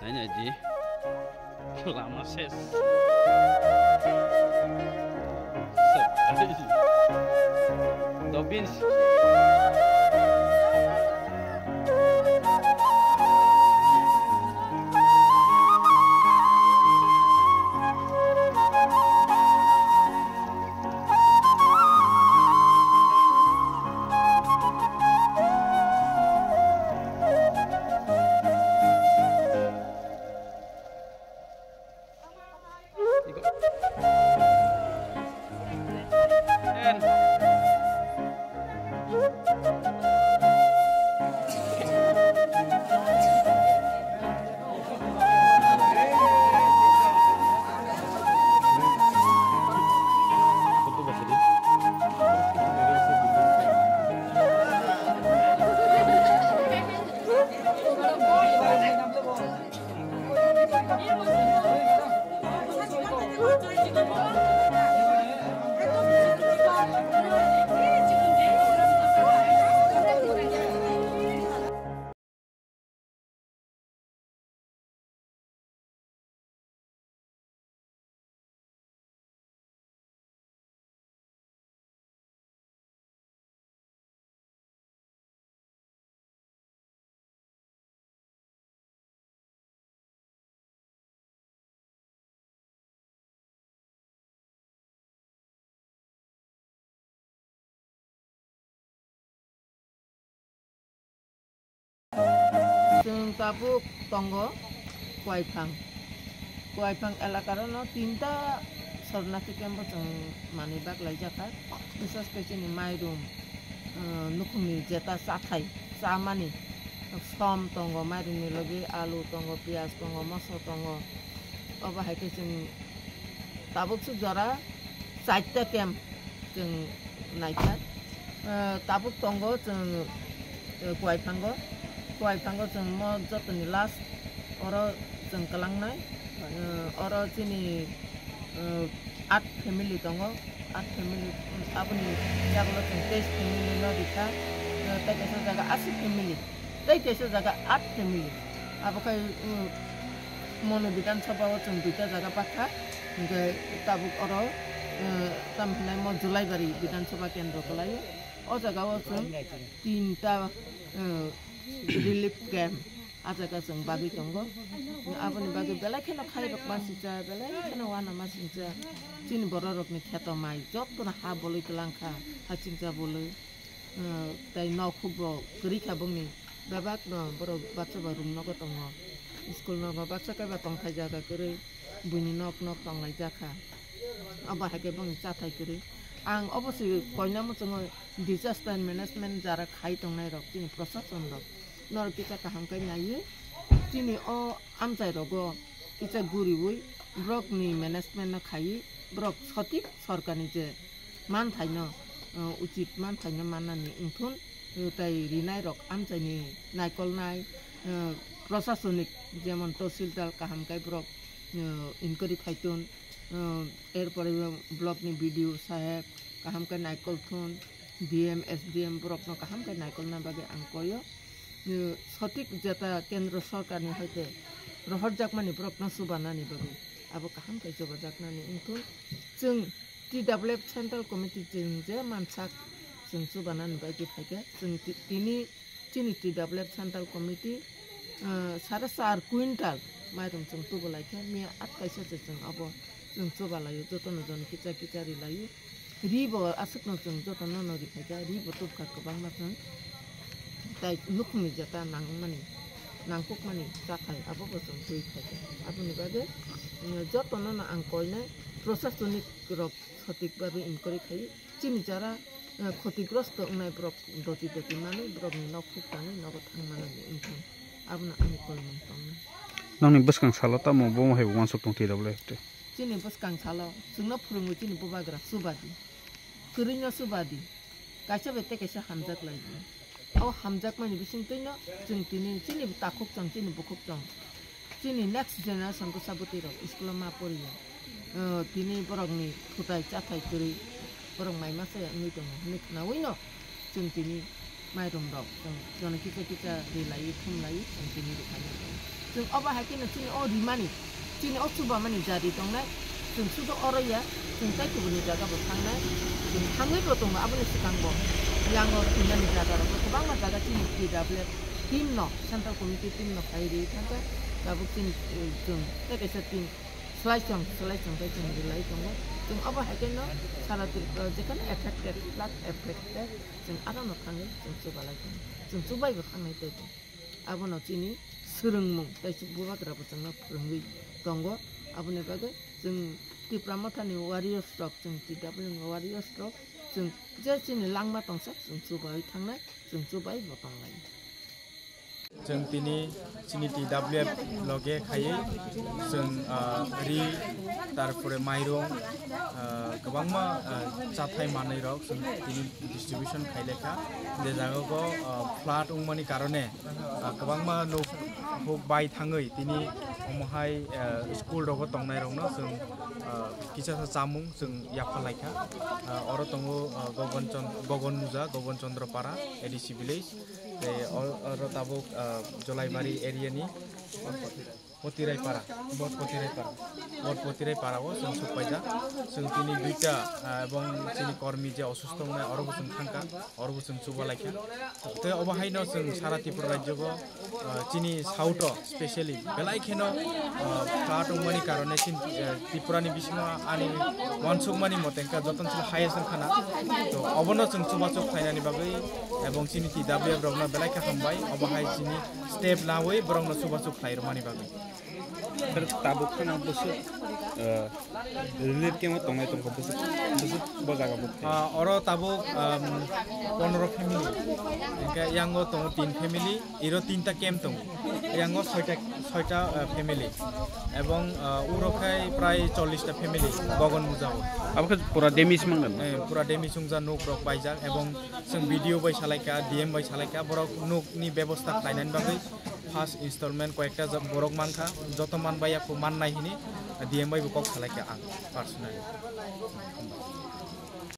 hanya di lama ses. Dobins. Tabuk tonggo Kuaipang elakar no tinta sornati kempo manibak lai jakat bisa spesial ni mairum nukumi jeta sakai samani som tonggo mairum ni lagi alu tonggo pias tonggo maso tonggo apa hake tabuk sujara saite kem naikat tabuk tonggo Kuaipang mo jot ni last oro kelang nai oro sini at family tongo at family apa ni jaglo test family no dika tay keso jaga asik family tay keso jaga at family apa kai mono bidan sabawa duita jaga pakha ke tabuk oro tampilai mo Julai bari bidan sabha kendro kolai o jaga o tinta relief camp aja kaseng bagi tonggo apa ni bagi belai kena khai rok masija belai kena wana masija cini bororok ni kheto mai jot kena ha boloi kelangka ha cinca boloi tai no khubro geri khabung ni babak no boro bacha barum no ko tongo school no bacha ka ba tong khai jaga kere buni nok tong lai jaka aba hake bang chathai kere ang obosoi koina mo chongo disaster management jara khai tongnai rok cini prosason rok nor kita kaham kai nai cini o amchai rogo kita guriwui brok ni management no khai brok sotik sarkani je man thaino uchit man thaino manani ingthun tai rinai rok amchai ni naikol nai প্রশাসনিক যেমন তহসিলদার kaham kai brok inquiry khaitun এরপরে block ni BDO saheb kaham kai naikol thun DM SDM brok no kaham kai naikol na bage angkoyo সঠিক যেটা কেন্দ্র সরকার নি হইতে রহর জাকমানি প্রশ্ন সুবানানি বাবু আবো কাহাম কাই জবা জাকনানি ইনতু जों TWF সেন্ট্রাল কমিটি जों যে মানসাক जों সুবানানি বাকি থাকে जों তিনি TWF সেন্ট্রাল কমিটি 4.5 কুইন্টাল মাইরম जों তুবলাইকে মি আট কাইসা जों আবো जों সুবালাयो যতন জন কিচা কিচারি লাयो রিবো আসুকনো जों যতন নরি থাকে Ribo তুবকা গোবাং মাথন tai lukmi jata nangkuk mani cakai apa bosong tui kaca apa ni bage joto nona angkoine prosasonik rok sotik babi inquiry kai cini cara ক্ষতিগ্রস্ত nai brok doti mani brok ni nok tani nok thang mani ingkon abna ani kolmon tong nangni buskang salo ta mo bo he wan sok tong ti dable te cini buskang salo sungna phurungu cini bobagra subadi kurinya subadi kaisa bete kaisa hamjak lagi oh hamjak mani bising tino जों cini takuk jang cini bukuk jang cini next generation ko sabuti ro school ma poriya tini borok ni thutai chathai kuri borok mai ma sa ngi tong nik na wino जों tini mai rom ro जों jona kita rilai thum lai जों tini ri khani जों अबा Hokkien चिनि अ रिमानि चिनि अ सुबामानि जारि दंनाय जों सुदो अरया जों ताइखौबोनि जागाबो थांनाय जों थाङैबो दङ आबोनि सिगांबो याङो इनानि जागाराबो गोबां जागा चिनि PW टीम न सेन्ट्रेल कमिटि टीम न फाइरि थांगा गाबो चिनि जों तेकेसा टीम स्लाइसं फाइ जों बिलाइ दङ जों अबा हाकिन सारा जेखान एफेक्टेड फ्लाड एफेक्टेड जों आरो न थाङै जों सुबालाय दङ जों सुबायबो थांनाय दङ आबोनो चिनि सोलोंमुं ताइसु बुबाग्राबो जोंना फोरोङै दङ आबोनि बागै जों त्रिपुरा मथानि वारियर स्ट्रक जों TW वारियर स्ट्रक जों जे चिनि लांमा दंसा जों सुबाय थांनाय जों सुबाय बतंलाय जों दिनै चिनि TWF लगे खायै जों रि तारपरे माइरं गोबांमा जाथाय मानै रक जों दिनै डिस्ट्रिब्यूशन खाइलेखा जे जागाखौ फ्लाड उंमानि कारणे गोबांमा नो हुक बाय थाङै दिनै हमहाय स्कुल रग तंनाय रंनो जों किसा जामुं जों याफालायखा अर तंगो गगन मुजा गगन चंद्रपारा ADC विलेज और ताबुक जलाइबारी एरियानि पतिरायपारा जों सफायजा जों दिनै दुइटा एबं जोंनि कर्मी जे असुस्थ मोननाय अरबो जों थांखा अरबो जों सुबालायखा तो अबाहायनो जों सारा त्रिपुरा राज्यखौ चिनि साउथ स्पेशली बेलायखेनो फ्लाड उंमानि कारणे त्रिपुरानि बिसिङा आनि वानसुकमानि मतेंका जतनसिल हायेस्ट खाना तो अबनो जों सुबासुक फायनानि बागै एबं चिनि TWF रगना बेलायखा खामबाय अबाहाय चिनि स्टेप लावै बरंनो सुबासुक फायरमानि बागै tabuk kan busu relate kemo tongai tongko busu bojaga buk oro tabuk 15 family enka yango tongo 3 family iro 3ta camp tongo yango 6ta family এবং উরোখাই প্রায় 40টা ফ্যামিলি গগন মুজাও আবকে পুরা ড্যামেজ মাঙ্গন পুরা ড্যামেজ সংজা নুক রক বাইজা এবং जों video by সালাইকা DM by সালাইকা বরক নুকনি ব্যবস্থা খাইনান বাগৈ first instalment কয়েকটা বরক মানখা যত মান বাইয়াকো মান নাইহিনি ডিএম বাই বকক সালাইকা আং পার্সোনালি